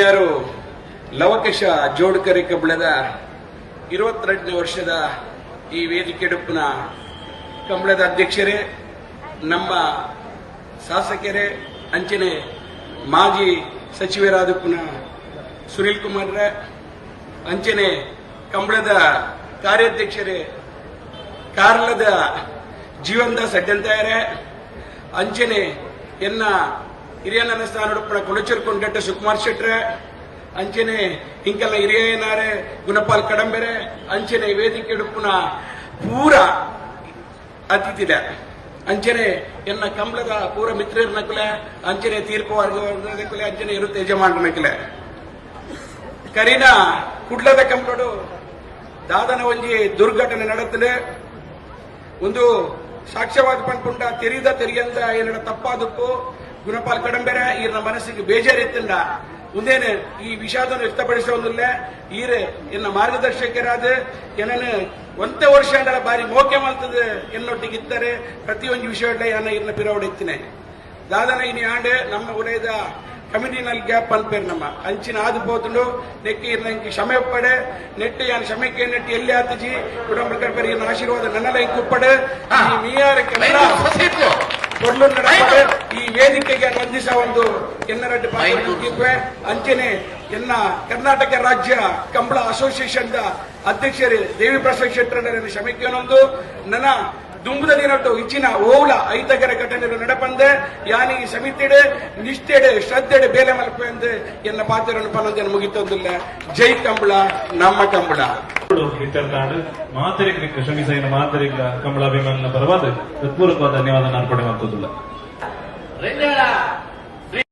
ಯಾರು ಲವಕೇಶ ಜೋಡ್ಕರೆ ಕಂಬಳದ 22ನೇ ವರ್ಷದ ಈ ವೇದಿಕೆಡುಪ್ಪನ ಕಂಬಳದ ಅಧ್ಯಕ್ಷರೇ, ನಮ್ಮ ಶಾಸಕರೇ, ಅಂಚನೆ ಮಾಜಿ ಸಚಿವರಾದ ಸುನೀಲ್ ಕುಮಾರ್, ಅಂಚನೆ ಕಂಬಳದ ಕಾರ್ಯಾಧ್ಯಕ್ಷರೇ ಕಾರ್ಲದ ಜೀವನ್ದಾಸ್ ಅಡ್ಡಂತಾಯರೇ, ಅಂಚನೆ ಎನ್ನ ಹಿರಿಯ ನನ್ನ ಸ್ಥಾನಡುಪ್ಪನ ಕೊಳಚರ್ಕೊಂಡ ಸುಕುಮಾರ್ ಶೆಟ್ರೆ, ಅಂಚನೆ ಇಂಕಲ್ಲ ಹಿರಿಯನಾರೆ ಗುಣಪಾಲ್ ಕಡಂಬೆರೆ, ಅಂಚನೆ ವೇದಿಕೆ ಉಡುಪುನ ಪೂರ ಅತಿಥಿದ ಅಂಚನೆ ಎನ್ನ ಕಂಬಳದ ಪೂರ ಮಿತ್ರರ್ನಕಲೆ, ಅಂಚನೆ ತೀರ್ಪು ವರ್ಗಲೆ, ಅಂಚನೆ ಇರು ಯಜಮಾನನಕಲೆ ಕರೀನ ಕುಡ್ಲದ ಕಂಬಳಡು ದಾದನ ಒಂಜಿ ದುರ್ಘಟನೆ ನಡೆತದೆ. ಒಂದು ಸಾಕ್ಷ್ಯವಾದ ಪಂಪುಂಡ ತೆರೀದ ತೆರಿಯಂದ ಏನ ತಪ್ಪಾದಪ್ಪು ಗುಣಪಾಲ್ ಕಡಂಬೆರೆ ಈರ್ನ ಮನಸ್ಸಿಗೆ ಬೇಜಾರಿತ್ತಂಡ ಮುಂದೇನೆ ಈ ವಿಷಾದವನ್ನು ವ್ಯಕ್ತಪಡಿಸೋದಿಲ್ಲ. ಈರೆ ಎನ್ನ ಮಾರ್ಗದರ್ಶಕರಾದ ಏನನ್ನು ಒಂದೇ ವರ್ಷ ಬಾರಿ ಮೋಕೆ ಮಾಡ್ತದೆ ಎನ್ನೊಟ್ಟಿಗಿದ್ದರೆ ಪ್ರತಿಯೊಂದು ವಿಷಯ ಇರ್ನ ಪಿರವಡೆತ್ತಿನ ದಾದನ ಇನಿ ಆಂಡೆ ನಮ್ಮ ಉಲಯದ ಕಮ್ಯುನಿನಲ್ ಗ್ಯಾಪ್ ಅನ್ಪೇರು ನಮ್ಮ ಅಂಚಿನ ಆದು ಪೋತುಂಡು ನೆಕ್ಕೆ ನಂಗೆ ಕ್ಷಮೆ ಪಡೆ ನೆಟ್ಟು ಯಾನ್ ಕ್ಷಮೆಕ್ಕೆ ನೆಟ್ಟು ಎಲ್ಲಿ ಆತಜಿ ಕುಟುಂಬ ಪೇರಿ ಆಶೀರ್ವಾದ ನನ್ನೆಲ್ಲ ಕುಪ್ಪಡೆ ಮೀಯಾರ ಕೊಡ್ಲು ನಡಪಡೆ ಈ ವೇದಿಕೆಗೆ ವಂದಿಸ ಒಂದು ಎನ್ನರಡ್ಡು ಪಾತ್ರ ಅಂಚನೆ ಎನ್ನ ಕರ್ನಾಟಕ ರಾಜ್ಯ ಕಂಬಳ ಅಸೋಸಿಯೇಷನ್ ಅಧ್ಯಕ್ಷರು ದೇವಿ ಪ್ರಸಾದ್ ಶೆಟ್ಟರ್ ಕ್ಷಮೆಕ್ಕೇನೊಂದು ನನ್ನ ದುಂಬುದಲ್ಲಿ ನಟ್ಟು ಇಚ್ಚಿನ ಓಲ ಐತಗರ ಘಟನೆ ನಡಪಂದೆ ಯಾನಿ ಸಮಿತಿಡೆ ನಿಷ್ಠೆಡೆ ಶ್ರದ್ಧೆಡೆ ಬೇಲೆ ಮಲ್ಪೆ ಎಂದು ಎನ್ನ ಪಾತ್ರವನ್ನು ಪನ್ನೊಂದನ್ನು ಮುಗಿತೊಂದಿಲ್ಲ. ಜೈ ಕಂಬಳ ನಮ್ಮ ಕಂಬಳ ಇತರನಾಡು ಮಾತರಿಕ ಶ್ರಮಿಸಿನ ಮಾತರಿಕ ಕಂಬಳ ಅಭಿಮಾನ ಪರವಾದ ಹೃತ್ಪೂರ್ವಕ ಧನ್ಯವಾದ ಅರ್ಪಣೆ ಮಾಡ್ತದಿಲ್ಲ.